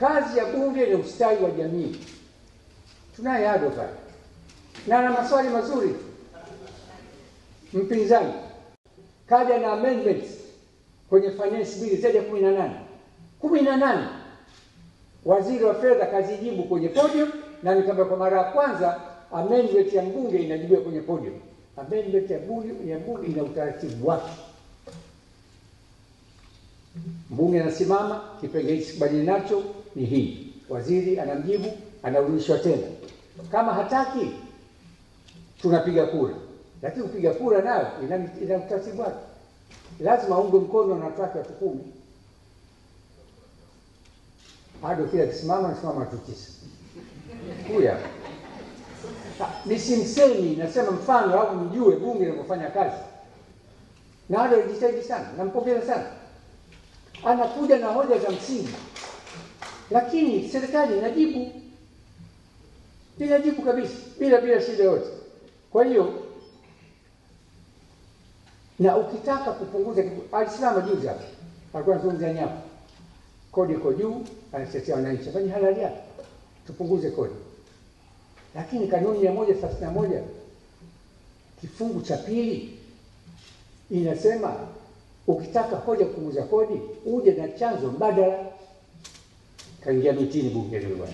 Kazi ya bunge ni ustawi wa jamii. Tunaye Ado pale na ana maswali mazuri. Mpinzani kaja na amendments kwenye finance bill zaidi ya 18. Waziri wa fedha kazijibu kwenye podium, na nikamba kwa mara ya kwanza amendment ya bunge inajibiwa kwenye podium. Amendment ya bunge ina utaratibu wake. Mbunge anasimama, kipengele hiki sikubaliani nacho, ni hii. Waziri anamjibu, anarudishwa tena. Kama hataki, tunapiga kura. Lakini kupiga kura nayo ina utaratibu wake. Lazima aunge mkono na watu wake 10. Ado kila kisimama nasimama watu 9. Kuya. Nisimsemi, nasema mfano au mjue bunge linapofanya kazi. Na Ado alijitahidi sana, nampongeza sana. Anakuja na hoja za msingi. Lakini serikali inajibu. Inajibu kabisa, bila shida yote. Kwa hiyo, na ukitaka kupunguza, alisimama juzi hapa, alikuwa anazungumzia nyama. Kodi iko juu, anatetea wananchi. Fanya halali yake, tupunguze kodi. Lakini kanuni ya 131 kifungu cha pili inasema ukitaka hoja kupunguza kodi, uje na chanzo mbadala. Kaingia mitini bunge lile bwana.